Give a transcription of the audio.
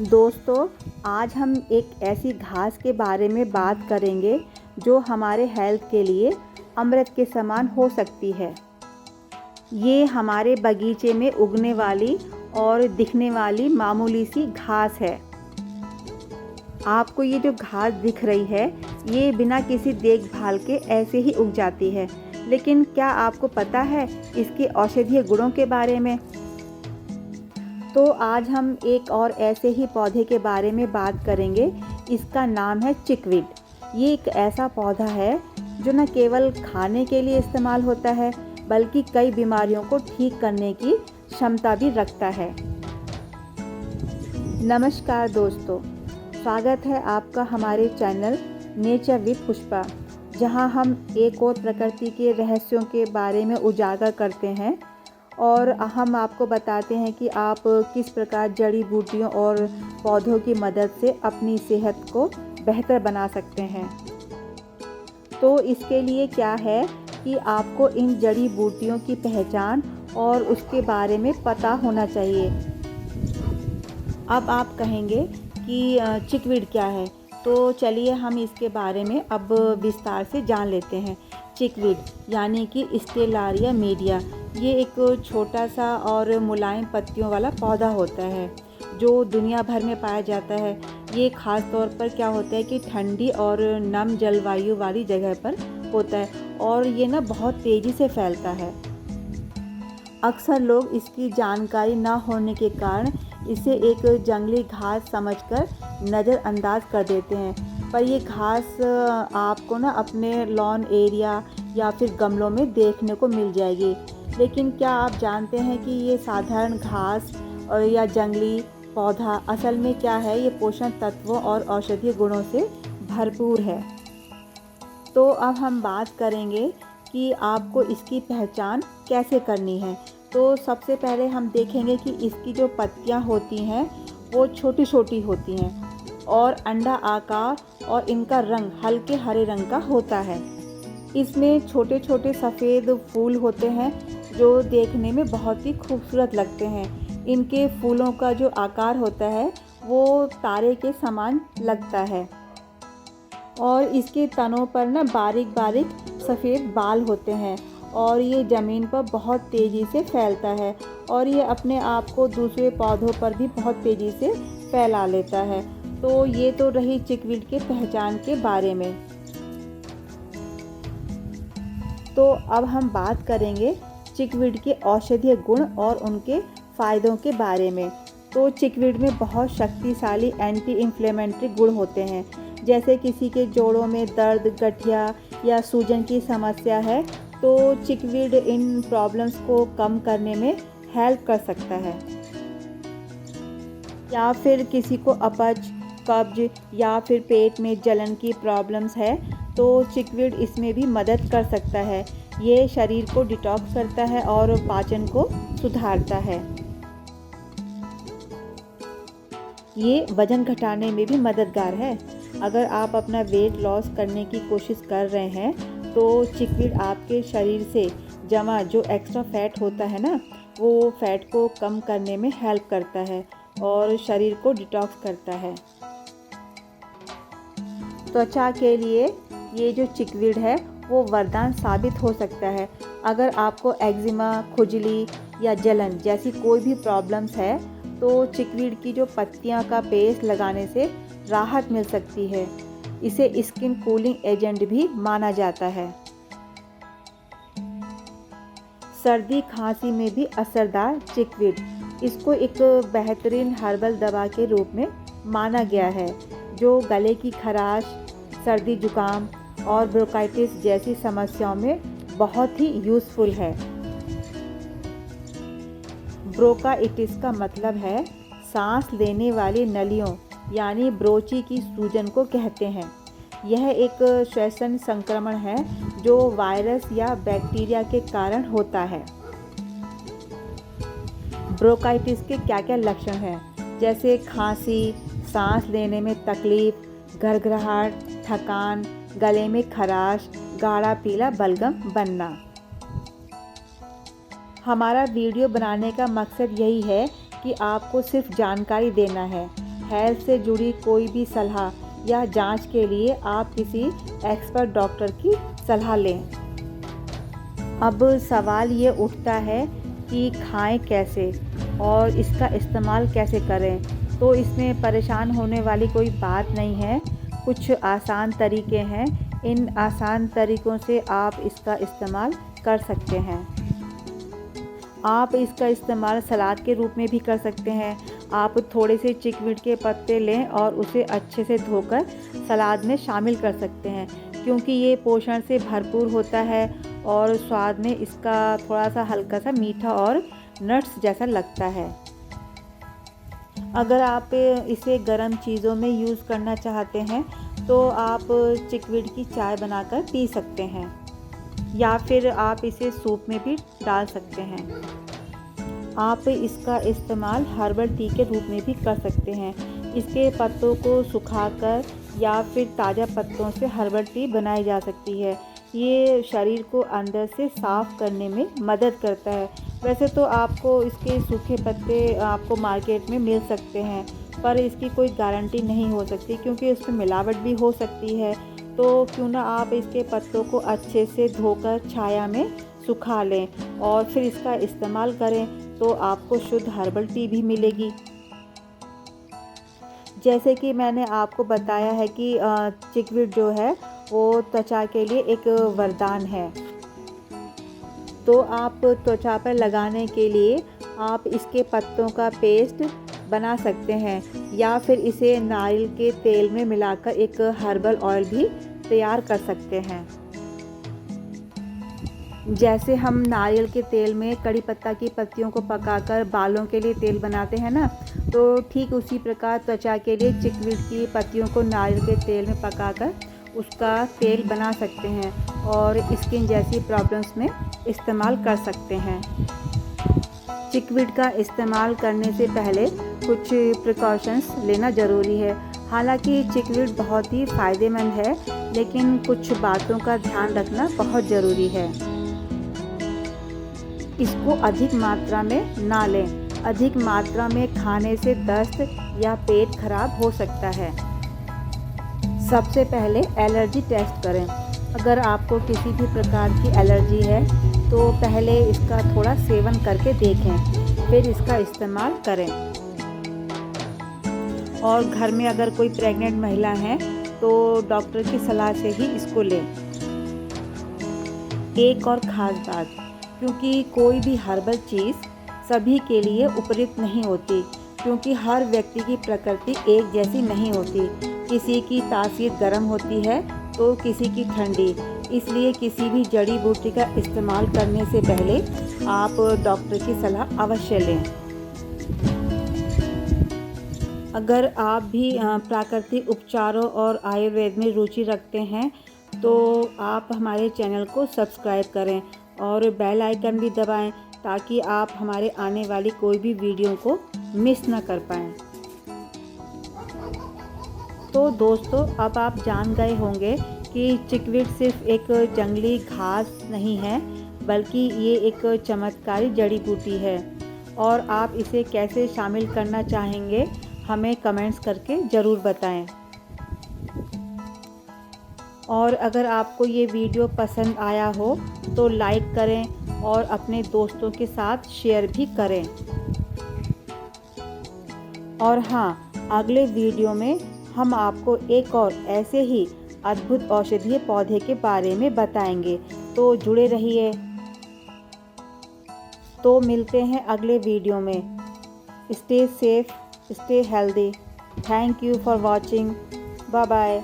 दोस्तों, आज हम एक ऐसी घास के बारे में बात करेंगे जो हमारे हेल्थ के लिए अमृत के समान हो सकती है। ये हमारे बगीचे में उगने वाली और दिखने वाली मामूली सी घास है। आपको ये जो घास दिख रही है, ये बिना किसी देखभाल के ऐसे ही उग जाती है। लेकिन क्या आपको पता है इसके औषधीय गुणों के बारे में? तो आज हम एक और ऐसे ही पौधे के बारे में बात करेंगे। इसका नाम है चिकवीड। ये एक ऐसा पौधा है जो न केवल खाने के लिए इस्तेमाल होता है, बल्कि कई बीमारियों को ठीक करने की क्षमता भी रखता है। नमस्कार दोस्तों, स्वागत है आपका हमारे चैनल नेचर विद पुष्पा, जहां हम एक और प्रकृति के रहस्यों के बारे में उजागर करते हैं और हम आपको बताते हैं कि आप किस प्रकार जड़ी बूटियों और पौधों की मदद से अपनी सेहत को बेहतर बना सकते हैं। तो इसके लिए क्या है कि आपको इन जड़ी बूटियों की पहचान और उसके बारे में पता होना चाहिए। अब आप कहेंगे कि चिकवीड क्या है, तो चलिए हम इसके बारे में अब विस्तार से जान लेते हैं। चिकवीड यानी कि स्टेलारिया मीडिया, ये एक छोटा सा और मुलायम पत्तियों वाला पौधा होता है जो दुनिया भर में पाया जाता है। ये ख़ास तौर पर क्या होता है कि ठंडी और नम जलवायु वाली जगह पर होता है और ये ना बहुत तेज़ी से फैलता है। अक्सर लोग इसकी जानकारी न होने के कारण इसे एक जंगली घास समझकर नज़रअंदाज कर देते हैं, पर ये घास आपको ना अपने लॉन एरिया या फिर गमलों में देखने को मिल जाएगी। लेकिन क्या आप जानते हैं कि ये साधारण घास और या जंगली पौधा असल में क्या है? ये पोषण तत्वों और औषधीय गुणों से भरपूर है। तो अब हम बात करेंगे कि आपको इसकी पहचान कैसे करनी है। तो सबसे पहले हम देखेंगे कि इसकी जो पत्तियां होती हैं वो छोटी छोटी होती हैं और अंडा आकार और इनका रंग हल्के हरे रंग का होता है। इसमें छोटे छोटे सफ़ेद फूल होते हैं जो देखने में बहुत ही खूबसूरत लगते हैं। इनके फूलों का जो आकार होता है वो तारे के समान लगता है और इसके तनों पर ना बारीक बारीक सफ़ेद बाल होते हैं और ये ज़मीन पर बहुत तेज़ी से फैलता है और ये अपने आप को दूसरे पौधों पर भी बहुत तेज़ी से फैला लेता है। तो ये तो रही चिकवीड के पहचान के बारे में। तो अब हम बात करेंगे चिकवीड के औषधीय गुण और उनके फ़ायदों के बारे में। तो चिकवीड में बहुत शक्तिशाली एंटी इन्फ्लेमेटरी गुण होते हैं। जैसे किसी के जोड़ों में दर्द, गठिया या सूजन की समस्या है, तो चिकवीड इन प्रॉब्लम्स को कम करने में हेल्प कर सकता है। या फिर किसी को अपच, कब्ज या फिर पेट में जलन की प्रॉब्लम्स है, तो चिकवीड इसमें भी मदद कर सकता है। ये शरीर को डिटॉक्स करता है और पाचन को सुधारता है। ये वज़न घटाने में भी मददगार है। अगर आप अपना वेट लॉस करने की कोशिश कर रहे हैं, तो चिकवीड आपके शरीर से जमा जो एक्स्ट्रा फैट होता है ना, वो फैट को कम करने में हेल्प करता है और शरीर को डिटॉक्स करता है। त्वचा के लिए ये जो चिकवीड है वो वरदान साबित हो सकता है। अगर आपको एक्जिमा, खुजली या जलन जैसी कोई भी प्रॉब्लम्स है, तो चिकवीड की जो पत्तियां का पेस्ट लगाने से राहत मिल सकती है। इसे स्किन कूलिंग एजेंट भी माना जाता है। सर्दी खांसी में भी असरदार चिकवीड, इसको एक बेहतरीन हर्बल दवा के रूप में माना गया है जो गले की खराश, सर्दी जुकाम और ब्रोंकाइटिस जैसी समस्याओं में बहुत ही यूज़फुल है। ब्रोंकाइटिस का मतलब है सांस लेने वाली नलियों यानी ब्रोची की सूजन को कहते हैं। यह एक श्वसन संक्रमण है जो वायरस या बैक्टीरिया के कारण होता है। ब्रोंकाइटिस के क्या क्या लक्षण हैं? जैसे खांसी, सांस लेने में तकलीफ, घरघराहट, थकान, गले में खराश, गाढ़ा पीला बलगम बनना। हमारा वीडियो बनाने का मकसद यही है कि आपको सिर्फ जानकारी देना है। हेल्थ से जुड़ी कोई भी सलाह या जांच के लिए आप किसी एक्सपर्ट डॉक्टर की सलाह लें। अब सवाल ये उठता है कि खाएं कैसे और इसका इस्तेमाल कैसे करें। तो इसमें परेशान होने वाली कोई बात नहीं है, कुछ आसान तरीके हैं। इन आसान तरीक़ों से आप इसका इस्तेमाल कर सकते हैं। आप इसका इस्तेमाल सलाद के रूप में भी कर सकते हैं। आप थोड़े से चिकवीड के पत्ते लें और उसे अच्छे से धोकर सलाद में शामिल कर सकते हैं, क्योंकि ये पोषण से भरपूर होता है और स्वाद में इसका थोड़ा सा हल्का सा मीठा और नट्स जैसा लगता है। अगर आप इसे गर्म चीज़ों में यूज़ करना चाहते हैं तो आप चिकवीड की चाय बनाकर पी सकते हैं, या फिर आप इसे सूप में भी डाल सकते हैं। आप इसका इस्तेमाल हर्बल टी के रूप में भी कर सकते हैं। इसके पत्तों को सुखाकर या फिर ताज़ा पत्तों से हर्बल टी बनाई जा सकती है। ये शरीर को अंदर से साफ़ करने में मदद करता है। वैसे तो आपको इसके सूखे पत्ते आपको मार्केट में मिल सकते हैं, पर इसकी कोई गारंटी नहीं हो सकती, क्योंकि इसमें मिलावट भी हो सकती है। तो क्यों ना आप इसके पत्तों को अच्छे से धोकर छाया में सुखा लें और फिर इसका इस्तेमाल करें, तो आपको शुद्ध हर्बल टी भी मिलेगी। जैसे कि मैंने आपको बताया है कि चिकवीड जो है वो त्वचा के लिए एक वरदान है। तो आप त्वचा पर लगाने के लिए आप इसके पत्तों का पेस्ट बना सकते हैं, या फिर इसे नारियल के तेल में मिलाकर एक हर्बल ऑयल भी तैयार कर सकते हैं। जैसे हम नारियल के तेल में कड़ी पत्ता की पत्तियों को पकाकर बालों के लिए तेल बनाते हैं ना, तो ठीक उसी प्रकार त्वचा के लिए चिकवीड की पत्तियों को नारियल के तेल में पकाकर उसका तेल बना सकते हैं और स्किन जैसी प्रॉब्लम्स में इस्तेमाल कर सकते हैं। चिकवीड का इस्तेमाल करने से पहले कुछ प्रिकॉशंस लेना ज़रूरी है। हालांकि चिकवीड बहुत ही फ़ायदेमंद है, लेकिन कुछ बातों का ध्यान रखना बहुत ज़रूरी है। इसको अधिक मात्रा में ना लें। अधिक मात्रा में खाने से दस्त या पेट खराब हो सकता है। सबसे पहले एलर्जी टेस्ट करें। अगर आपको किसी भी प्रकार की एलर्जी है तो पहले इसका थोड़ा सेवन करके देखें, फिर इसका इस्तेमाल करें। और घर में अगर कोई प्रेग्नेंट महिला है तो डॉक्टर की सलाह से ही इसको लें। एक और ख़ास बात, क्योंकि कोई भी हर्बल चीज़ सभी के लिए उपयुक्त नहीं होती, क्योंकि हर व्यक्ति की प्रकृति एक जैसी नहीं होती। किसी की तासीर गर्म होती है तो किसी की ठंडी। इसलिए किसी भी जड़ी बूटी का इस्तेमाल करने से पहले आप डॉक्टर की सलाह अवश्य लें। अगर आप भी प्राकृतिक उपचारों और आयुर्वेद में रुचि रखते हैं तो आप हमारे चैनल को सब्सक्राइब करें और बेल आइकन भी दबाएं, ताकि आप हमारे आने वाली कोई भी वीडियो को मिस ना कर पाएँ। तो दोस्तों, अब आप जान गए होंगे कि चिकवीड सिर्फ एक जंगली घास नहीं है, बल्कि ये एक चमत्कारी जड़ी बूटी है। और आप इसे कैसे शामिल करना चाहेंगे हमें कमेंट्स करके ज़रूर बताएं। और अगर आपको ये वीडियो पसंद आया हो तो लाइक करें और अपने दोस्तों के साथ शेयर भी करें। और हाँ, अगले वीडियो में हम आपको एक और ऐसे ही अद्भुत औषधीय पौधे के बारे में बताएंगे, तो जुड़े रहिए। तो मिलते हैं अगले वीडियो में। Stay safe, stay healthy. Thank you for watching. Bye bye.